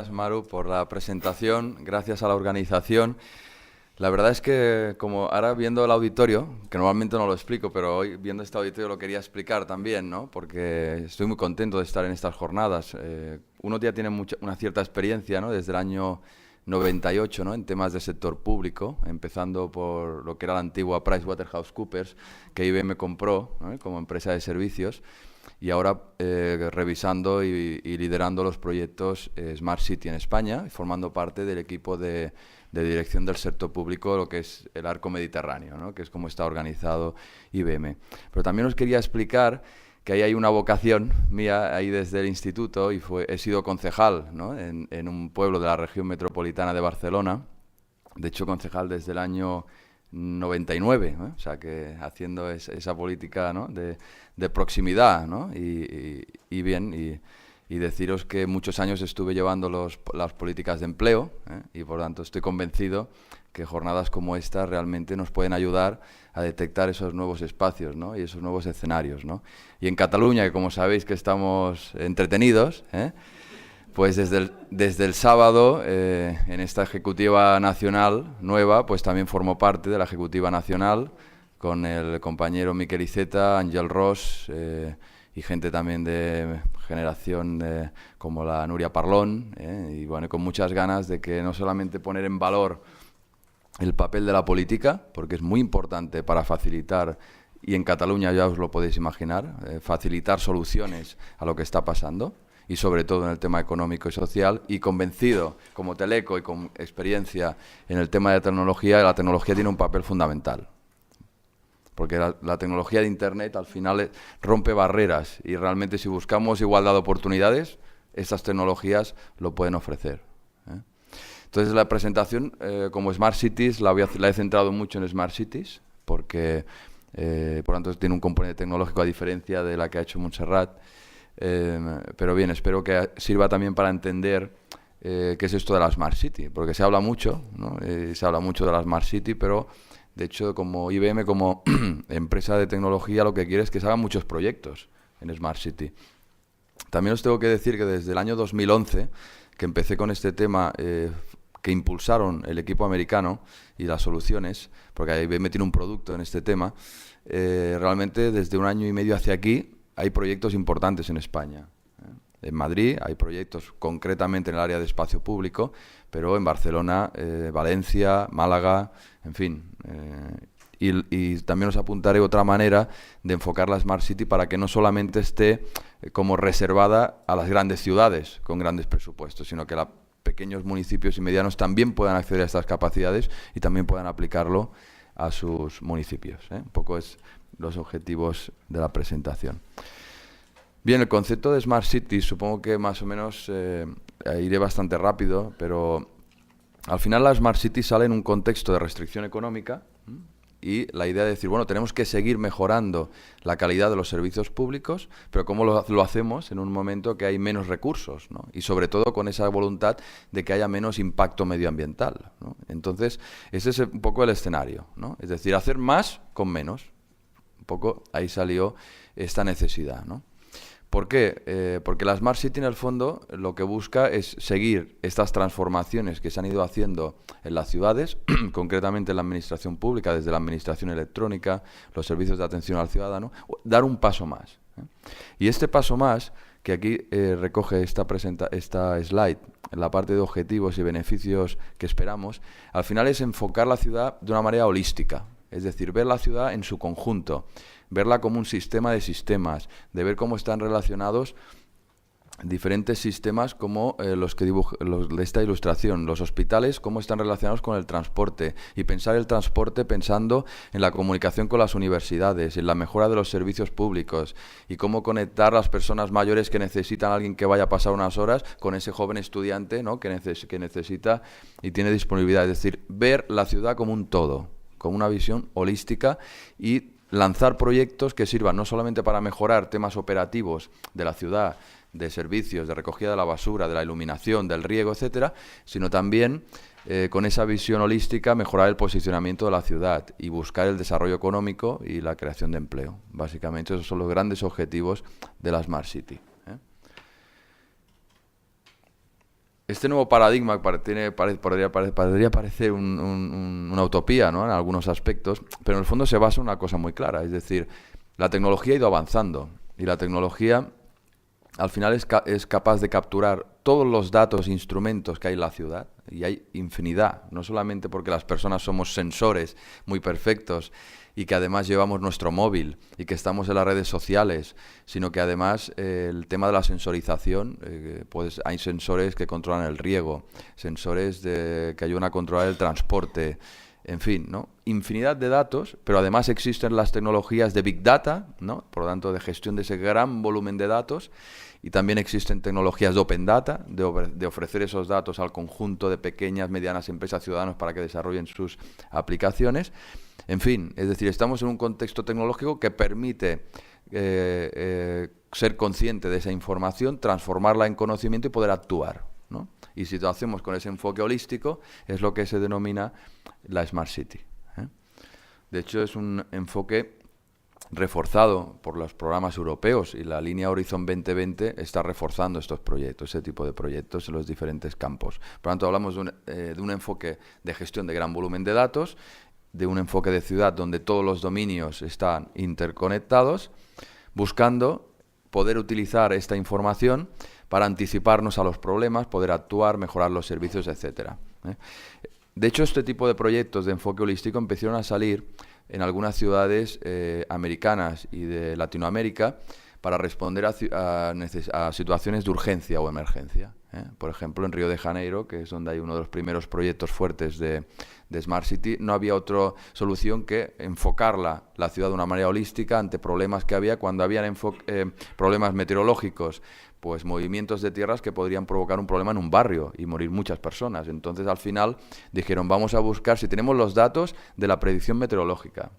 Gracias, Maru, por la presentación. Gracias a la organización. La verdad es que, como ahora viendo el auditorio, que normalmente no lo explico, pero hoy viendo este auditorio lo quería explicar también, ¿no? Porque estoy muy contento de estar en estas jornadas. Uno ya tiene una cierta experiencia, ¿no? Desde el año 98, ¿no? En temas de sector público, empezando por lo que era la antigua PricewaterhouseCoopers, que IBM compró, ¿no? Como empresa de servicios. Y ahora revisando y liderando los proyectos Smart City en España y formando parte del equipo de dirección del sector público, lo que es el arco mediterráneo, ¿no? Que es como está organizado IBM. Pero también os quería explicar que ahí hay una vocación mía ahí desde el instituto y he sido concejal, ¿no? en un pueblo de la región metropolitana de Barcelona. De hecho, concejal desde el año 99, ¿no? O sea, que haciendo esa política, ¿no? de proximidad, ¿no? Y deciros que muchos años estuve llevando las políticas de empleo, y por lo tanto estoy convencido que jornadas como esta realmente nos pueden ayudar a detectar esos nuevos espacios, ¿no? Y esos nuevos escenarios, ¿no? Y en Cataluña, que como sabéis que estamos entretenidos, pues desde el sábado, en esta Ejecutiva Nacional nueva, pues también formo parte de la Ejecutiva Nacional con el compañero Miquel Iceta, Ángel Ros y gente también de generación como la Nuria Parlón, y bueno, con muchas ganas de que no solamente poner en valor el papel de la política, porque es muy importante para facilitar, y en Cataluña ya os lo podéis imaginar, facilitar soluciones a lo que está pasando, y sobre todo en el tema económico y social, y convencido, como Teleco y con experiencia en el tema de tecnología, la tecnología tiene un papel fundamental. Porque la tecnología de Internet al final rompe barreras y realmente si buscamos igualdad de oportunidades, estas tecnologías lo pueden ofrecer. Entonces la presentación como Smart Cities la he centrado mucho en Smart Cities, porque por lo tanto tiene un componente tecnológico a diferencia de la que ha hecho Montserrat. Pero bien, espero que sirva también para entender qué es esto de la Smart City, porque se habla mucho, ¿no? Se habla mucho de la Smart City, pero de hecho como IBM, como empresa de tecnología, lo que quiere es que se hagan muchos proyectos en Smart City. También os tengo que decir que desde el año 2011, que empecé con este tema, que impulsaron el equipo americano y las soluciones, porque IBM tiene un producto en este tema, realmente desde un año y medio hacia aquí, hay proyectos importantes en España. En Madrid hay proyectos concretamente en el área de espacio público, pero en Barcelona, Valencia, Málaga, en fin. Y también os apuntaré otra manera de enfocar la Smart City para que no solamente esté como reservada a las grandes ciudades con grandes presupuestos, sino que pequeños municipios y medianos también puedan acceder a estas capacidades y también puedan aplicarlo a sus municipios. Un poco es los objetivos de la presentación. Bien, el concepto de Smart Cities, supongo que más o menos iré bastante rápido, pero al final la Smart City sale en un contexto de restricción económica y la idea de decir, bueno, tenemos que seguir mejorando la calidad de los servicios públicos, pero ¿cómo lo hacemos en un momento que hay menos recursos, ¿no? Y sobre todo con esa voluntad de que haya menos impacto medioambiental, ¿no? Entonces, ese es un poco el escenario, ¿no? Es decir, hacer más con menos. Un poco ahí salió esta necesidad, ¿no? ¿Por qué? Porque la Smart City en el fondo lo que busca es seguir estas transformaciones que se han ido haciendo en las ciudades, concretamente en la administración pública, desde la administración electrónica, los servicios de atención al ciudadano, dar un paso más. Y este paso más, que aquí recoge esta slide, en la parte de objetivos y beneficios que esperamos, al final es enfocar la ciudad de una manera holística, es decir, ver la ciudad en su conjunto, verla como un sistema de sistemas, de ver cómo están relacionados diferentes sistemas como los que los de esta ilustración, los hospitales, cómo están relacionados con el transporte, y pensar el transporte pensando en la comunicación con las universidades, en la mejora de los servicios públicos y cómo conectar a las personas mayores que necesitan a alguien que vaya a pasar unas horas con ese joven estudiante, ¿no? que necesita y tiene disponibilidad. Es decir, ver la ciudad como un todo, como una visión holística y lanzar proyectos que sirvan no solamente para mejorar temas operativos de la ciudad, de servicios, de recogida de la basura, de la iluminación, del riego, etcétera, sino también con esa visión holística mejorar el posicionamiento de la ciudad y buscar el desarrollo económico y la creación de empleo. Básicamente esos son los grandes objetivos de la Smart City. Este nuevo paradigma podría parecer una utopía, ¿no? En algunos aspectos, pero en el fondo se basa en una cosa muy clara, es decir, la tecnología ha ido avanzando y la tecnología al final es capaz de capturar todos los datos e instrumentos que hay en la ciudad, y hay infinidad, no solamente porque las personas somos sensores muy perfectos y que además llevamos nuestro móvil y que estamos en las redes sociales, sino que además el tema de la sensorización, pues hay sensores que controlan el riego, sensores que ayudan a controlar el transporte, en fin, ¿no? Infinidad de datos, pero además existen las tecnologías de Big Data, ¿no? Por lo tanto, de gestión de ese gran volumen de datos, y también existen tecnologías de Open Data, de ofrecer esos datos al conjunto de pequeñas, medianas empresas, ciudadanos, para que desarrollen sus aplicaciones. En fin, es decir, estamos en un contexto tecnológico que permite ser consciente de esa información, transformarla en conocimiento y poder actuar, ¿no? Y si lo hacemos con ese enfoque holístico, es lo que se denomina la Smart City, ¿eh? De hecho, es un enfoque reforzado por los programas europeos, y la línea Horizon 2020 está reforzando estos proyectos, ese tipo de proyectos en los diferentes campos. Por lo tanto, hablamos de un enfoque de gestión de gran volumen de datos, de un enfoque de ciudad donde todos los dominios están interconectados, buscando poder utilizar esta información para anticiparnos a los problemas, poder actuar, mejorar los servicios, etcétera, ¿eh? De hecho, este tipo de proyectos de enfoque holístico empezaron a salir en algunas ciudades americanas y de Latinoamérica para responder a situaciones de urgencia o emergencia, ¿eh? Por ejemplo, en Río de Janeiro, que es donde hay uno de los primeros proyectos fuertes de Smart City, no había otra solución que enfocar la ciudad de una manera holística ante problemas que había cuando habían problemas meteorológicos, pues movimientos de tierras que podrían provocar un problema en un barrio y morir muchas personas. Entonces, al final, dijeron, vamos a buscar, si tenemos los datos de la predicción meteorológica,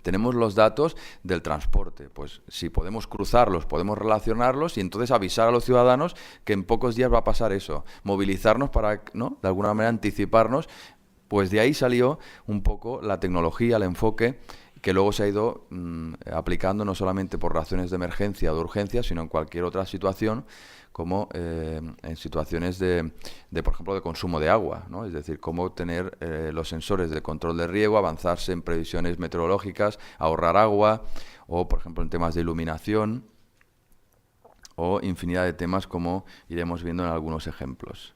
tenemos los datos del transporte, pues si podemos cruzarlos, podemos relacionarlos y entonces avisar a los ciudadanos que en pocos días va a pasar eso, movilizarnos para, ¿no?, de alguna manera anticiparnos. Pues de ahí salió un poco la tecnología, el enfoque, que luego se ha ido aplicando no solamente por razones de emergencia o de urgencia, sino en cualquier otra situación, como en situaciones por ejemplo, de consumo de agua, ¿no? Es decir, cómo tener los sensores de control de riego, avanzarse en previsiones meteorológicas, ahorrar agua, o, por ejemplo, en temas de iluminación, o infinidad de temas como iremos viendo en algunos ejemplos.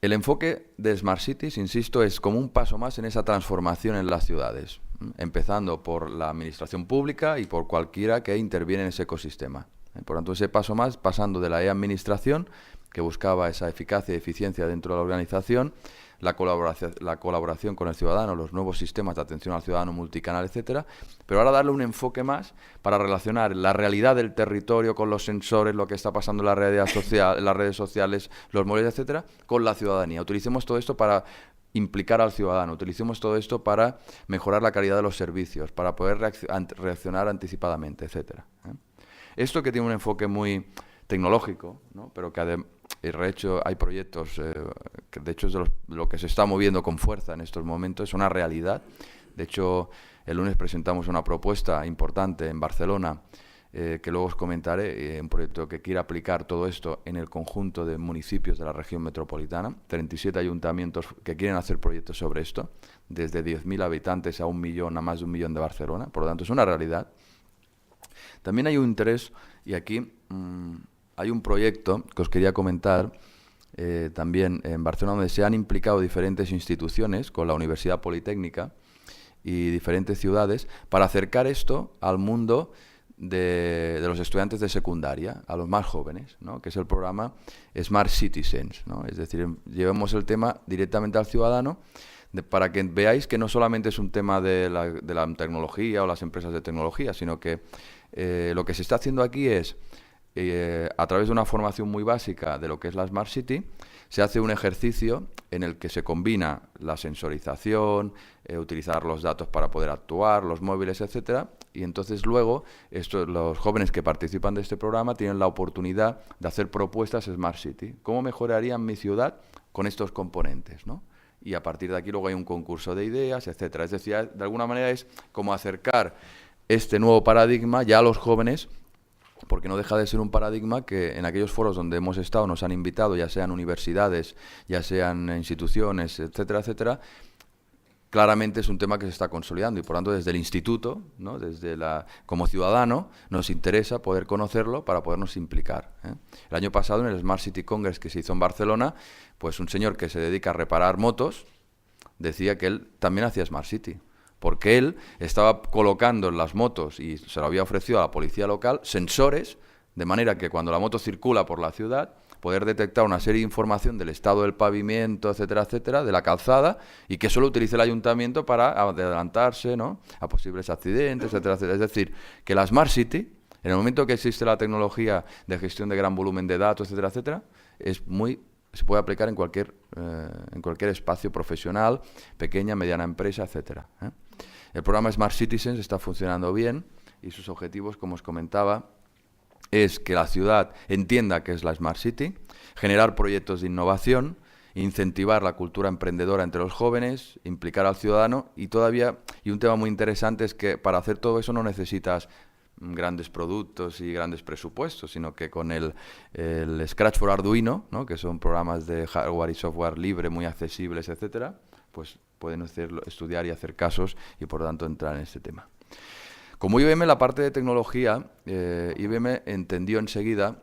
El enfoque de Smart Cities, insisto, es como un paso más en esa transformación en las ciudades, empezando por la administración pública y por cualquiera que interviene en ese ecosistema. Por lo tanto, ese paso más, pasando de la e-administración, que buscaba esa eficacia y eficiencia dentro de la organización, la colaboración con el ciudadano, los nuevos sistemas de atención al ciudadano multicanal, etcétera, pero ahora darle un enfoque más para relacionar la realidad del territorio con los sensores, lo que está pasando en la realidad social, en las redes sociales, los móviles, etcétera, con la ciudadanía. Utilicemos todo esto para implicar al ciudadano, utilicemos todo esto para mejorar la calidad de los servicios, para poder reaccionar anticipadamente, etcétera, ¿eh? Esto, que tiene un enfoque muy tecnológico, ¿no?, pero que de hecho hay proyectos que de hecho es de lo que se está moviendo con fuerza en estos momentos, es una realidad. De hecho, el lunes presentamos una propuesta importante en Barcelona, que luego os comentaré, un proyecto que quiere aplicar todo esto en el conjunto de municipios de la región metropolitana, 37 ayuntamientos que quieren hacer proyectos sobre esto, desde 10.000 habitantes a 1 millón, a más de 1 millón de Barcelona. Por lo tanto, es una realidad. También hay un interés, y aquí hay un proyecto que os quería comentar, también en Barcelona, donde se han implicado diferentes instituciones con la Universidad Politécnica y diferentes ciudades para acercar esto al mundo de los estudiantes de secundaria, a los más jóvenes, ¿no?, que es el programa Smart Citizens, ¿no? Es decir, llevemos el tema directamente al ciudadano, para que veáis que no solamente es un tema de la tecnología o las empresas de tecnología, sino que lo que se está haciendo aquí es, a través de una formación muy básica de lo que es la Smart City, se hace un ejercicio en el que se combina la sensorización, utilizar los datos para poder actuar, los móviles, etcétera, y entonces luego los jóvenes que participan de este programa tienen la oportunidad de hacer propuestas Smart City. ¿Cómo mejorarían mi ciudad con estos componentes, ¿no? Y a partir de aquí luego hay un concurso de ideas, etcétera. Es decir, de alguna manera es como acercar este nuevo paradigma ya a los jóvenes porque no deja de ser un paradigma que en aquellos foros donde hemos estado nos han invitado, ya sean universidades, ya sean instituciones, etcétera, etcétera. Claramente es un tema que se está consolidando y por tanto desde el instituto, ¿no? Como ciudadano, nos interesa poder conocerlo para podernos implicar, ¿eh? El año pasado en el Smart City Congress que se hizo en Barcelona, pues un señor que se dedica a reparar motos decía que él también hacía Smart City, porque él estaba colocando en las motos, y se lo había ofrecido a la policía local, sensores, de manera que cuando la moto circula por la ciudad, poder detectar una serie de información del estado del pavimento, etcétera, etcétera, de la calzada, y que solo utilice el ayuntamiento para adelantarse, ¿no?, a posibles accidentes, etcétera, etcétera. Es decir, que la Smart City, en el momento que existe la tecnología de gestión de gran volumen de datos, etcétera, etcétera, se puede aplicar en cualquier espacio profesional, pequeña, mediana empresa, etcétera, ¿eh? El programa Smart Citizens está funcionando bien y sus objetivos, como os comentaba, es que la ciudad entienda qué es la Smart City, generar proyectos de innovación, incentivar la cultura emprendedora entre los jóvenes, implicar al ciudadano y un tema muy interesante es que para hacer todo eso no necesitas grandes productos y grandes presupuestos, sino que con el Scratch for Arduino, ¿no?, que son programas de hardware y software libre muy accesibles, etcétera, pues pueden estudiar y hacer casos y por lo tanto entrar en este tema. Como IBM, la parte de tecnología, IBM entendió enseguida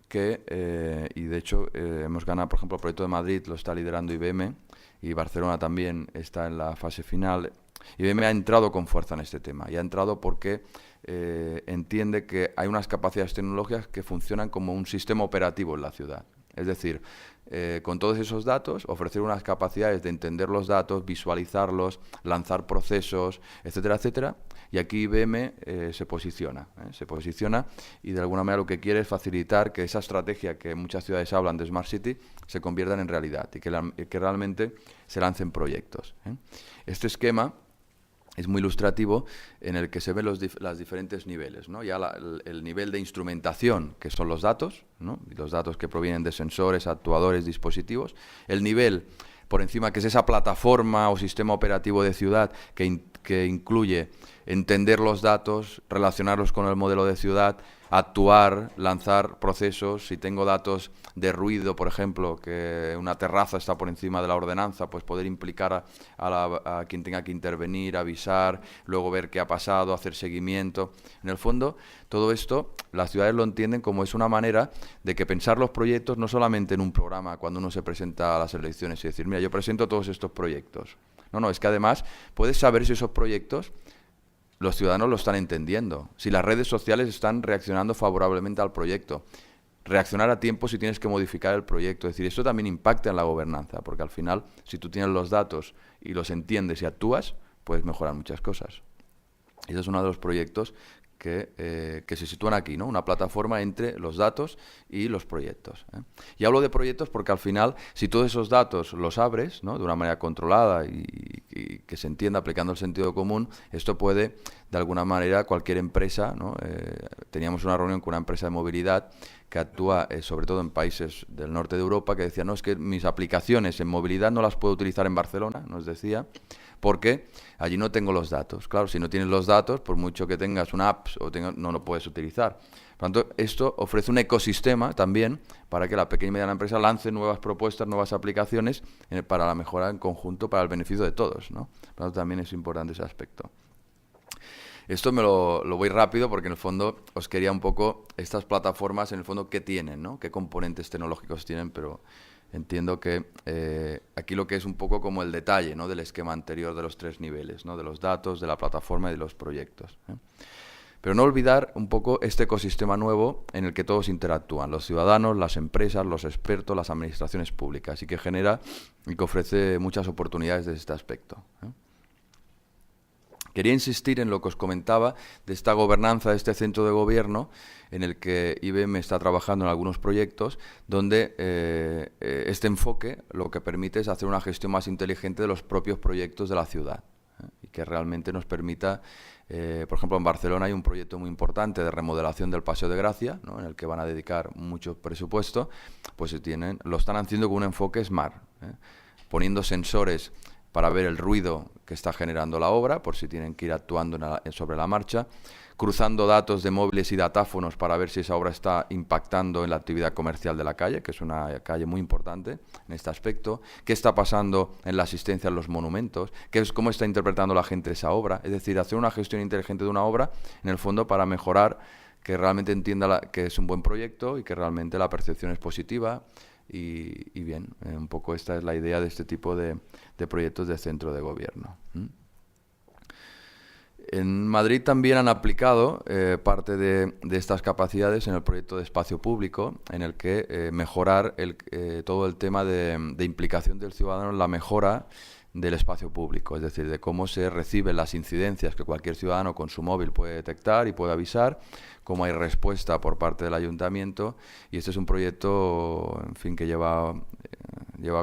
que, y de hecho hemos ganado, por ejemplo, el proyecto de Madrid lo está liderando IBM y Barcelona también está en la fase final. IBM ha entrado con fuerza en este tema y ha entrado porque entiende que hay unas capacidades tecnológicas que funcionan como un sistema operativo en la ciudad. Es decir, con todos esos datos, ofrecer unas capacidades de entender los datos, visualizarlos, lanzar procesos, etcétera, etcétera. Y aquí IBM se posiciona y de alguna manera lo que quiere es facilitar que esa estrategia que muchas ciudades hablan de Smart City se conviertan en realidad y que realmente se lancen proyectos, ¿eh? Este esquema es muy ilustrativo en el que se ven los diferentes niveles, ¿no? Ya el nivel de instrumentación, que son los datos, ¿no?, y los datos que provienen de sensores, actuadores, dispositivos. El nivel por encima, que es esa plataforma o sistema operativo de ciudad que incluye entender los datos, relacionarlos con el modelo de ciudad, actuar, lanzar procesos. Si tengo datos de ruido, por ejemplo, que una terraza está por encima de la ordenanza, pues poder implicar a quien tenga que intervenir, avisar, luego ver qué ha pasado, hacer seguimiento. En el fondo, todo esto, las ciudades lo entienden como es una manera de que pensar los proyectos no solamente en un programa, cuando uno se presenta a las elecciones y decir, mira, yo presento todos estos proyectos. No, es que además puedes saber si esos proyectos los ciudadanos lo están entendiendo, si las redes sociales están reaccionando favorablemente al proyecto. Reaccionar a tiempo si tienes que modificar el proyecto. Es decir, esto también impacta en la gobernanza, porque al final, si tú tienes los datos y los entiendes y actúas, puedes mejorar muchas cosas. Y ese es uno de los proyectos que se sitúan aquí, ¿no? Una plataforma entre los datos y los proyectos, ¿eh? Y hablo de proyectos porque al final, si todos esos datos los abres, ¿no?, de una manera controlada y que se entienda aplicando el sentido común, esto puede, de alguna manera, cualquier empresa, ¿no? Teníamos una reunión con una empresa de movilidad que actúa sobre todo en países del norte de Europa, que decía, no, es que mis aplicaciones en movilidad no las puedo utilizar en Barcelona, nos decía, porque allí no tengo los datos. Claro, si no tienes los datos, por mucho que tengas una app no lo puedes utilizar. Por lo tanto, esto ofrece un ecosistema también para que la pequeña y mediana empresa lance nuevas propuestas, nuevas aplicaciones para la mejora en conjunto, para el beneficio de todos, ¿no? Por lo tanto, también es importante ese aspecto. Esto me lo voy rápido porque en el fondo os quería un poco estas plataformas, en el fondo, ¿qué tienen, ¿no? ¿Qué componentes tecnológicos tienen? Pero entiendo que aquí lo que es un poco como el detalle, ¿no?, del esquema anterior de los tres niveles, ¿no?, de los datos, de la plataforma y de los proyectos, ¿eh? Pero no olvidar un poco este ecosistema nuevo en el que todos interactúan, los ciudadanos, las empresas, los expertos, las administraciones públicas, y que genera y que ofrece muchas oportunidades desde este aspecto, ¿eh? Quería insistir en lo que os comentaba de esta gobernanza, de este centro de gobierno, en el que IBM está trabajando en algunos proyectos, donde este enfoque lo que permite es hacer una gestión más inteligente de los propios proyectos de la ciudad, ¿eh? Y que realmente nos permita, por ejemplo, en Barcelona hay un proyecto muy importante de remodelación del Paseo de Gracia, ¿no?, en el que van a dedicar mucho presupuesto, pues lo están haciendo con un enfoque smart, ¿eh?, poniendo sensores para ver el ruido que está generando la obra, por si tienen que ir actuando sobre la marcha, cruzando datos de móviles y datáfonos para ver si esa obra está impactando en la actividad comercial de la calle, que es una calle muy importante en este aspecto, qué está pasando en la asistencia a los monumentos, cómo está interpretando la gente esa obra, es decir, hacer una gestión inteligente de una obra, en el fondo, para mejorar, que realmente entienda que es un buen proyecto y que realmente la percepción es positiva. Y bien, un poco esta es la idea de este tipo de proyectos de centro de gobierno. En Madrid también han aplicado parte de estas capacidades en el proyecto de espacio público, en el que mejorar todo el tema de implicación del ciudadano en la mejora del espacio público, es decir, de cómo se reciben las incidencias que cualquier ciudadano con su móvil puede detectar y puede avisar, cómo hay respuesta por parte del ayuntamiento, y este es un proyecto, en fin, que lleva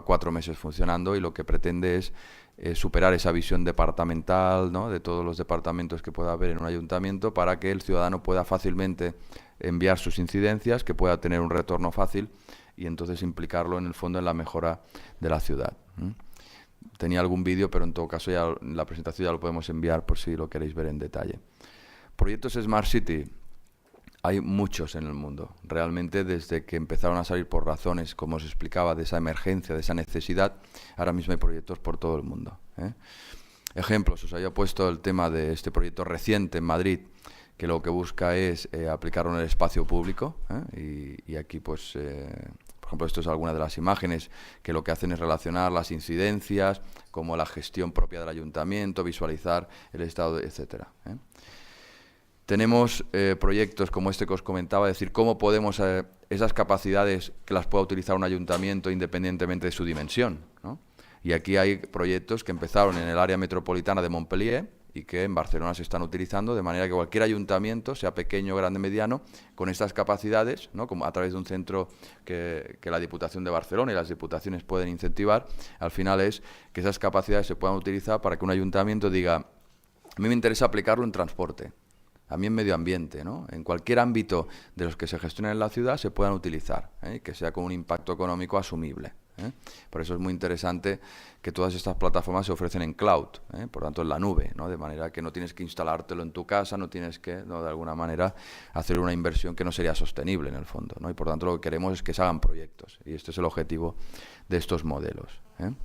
4 meses funcionando, y lo que pretende es superar esa visión departamental, ¿no?, de todos los departamentos que pueda haber en un ayuntamiento, para que el ciudadano pueda fácilmente enviar sus incidencias, que pueda tener un retorno fácil y entonces implicarlo en el fondo en la mejora de la ciudad. Tenía algún vídeo, pero en todo caso ya la presentación ya lo podemos enviar por si lo queréis ver en detalle. Proyectos Smart City hay muchos en el mundo. Realmente, desde que empezaron a salir por razones, como os explicaba, de esa emergencia, de esa necesidad, ahora mismo hay proyectos por todo el mundo. Ejemplos, os había puesto el tema de este proyecto reciente en Madrid, que lo que busca es aplicarlo en el espacio público, y aquí pues... por ejemplo, esto es alguna de las imágenes que lo que hacen es relacionar las incidencias, como la gestión propia del ayuntamiento, visualizar el estado, etcétera. Tenemos proyectos como este que os comentaba, es decir, cómo podemos esas capacidades que las pueda utilizar un ayuntamiento independientemente de su dimensión, ¿no? Y aquí hay proyectos que empezaron en el área metropolitana de Montpellier y que en Barcelona se están utilizando, de manera que cualquier ayuntamiento, sea pequeño, grande, mediano, con estas capacidades, ¿no?, como a través de un centro que la Diputación de Barcelona y las diputaciones pueden incentivar, al final es que esas capacidades se puedan utilizar para que un ayuntamiento diga: a mí me interesa aplicarlo en transporte, a mí en medio ambiente, ¿no?, en cualquier ámbito de los que se gestionan en la ciudad se puedan utilizar, que sea con un impacto económico asumible. Por eso es muy interesante que todas estas plataformas se ofrecen en cloud, por tanto en la nube, ¿no?, de manera que no tienes que instalártelo en tu casa, no tienes que, ¿no?, de alguna manera hacer una inversión que no sería sostenible en el fondo, ¿no? Y por tanto lo que queremos es que se hagan proyectos, y este es el objetivo de estos modelos. En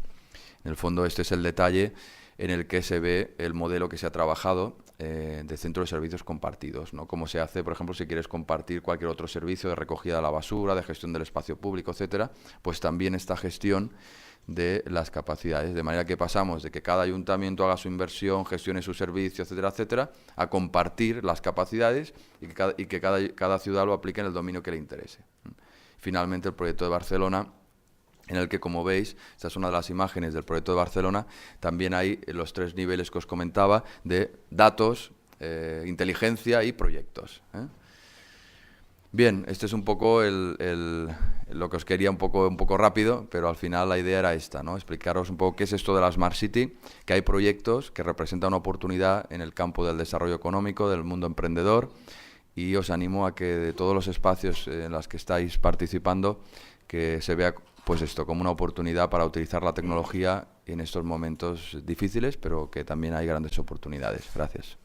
el fondo este es el detalle en el que se ve el modelo que se ha trabajado de centro de servicios compartidos, ¿no? Cómo se hace, por ejemplo, si quieres compartir cualquier otro servicio de recogida de la basura, de gestión del espacio público, etcétera, pues también esta gestión de las capacidades, de manera que pasamos de que cada ayuntamiento haga su inversión, gestione su servicio, etcétera, etcétera, a compartir las capacidades y que cada ciudad lo aplique en el dominio que le interese. Finalmente, el proyecto de Barcelona, en el que, como veis, esta es una de las imágenes del proyecto de Barcelona, también hay los 3 niveles que os comentaba de datos, inteligencia y proyectos. Bien, este es un poco lo que os quería un poco rápido, pero al final la idea era esta, ¿no?, explicaros un poco qué es esto de la Smart City, que hay proyectos que representan una oportunidad en el campo del desarrollo económico, del mundo emprendedor, y os animo a que de todos los espacios en los que estáis participando, que se vea pues esto como una oportunidad para utilizar la tecnología en estos momentos difíciles, pero que también hay grandes oportunidades. Gracias.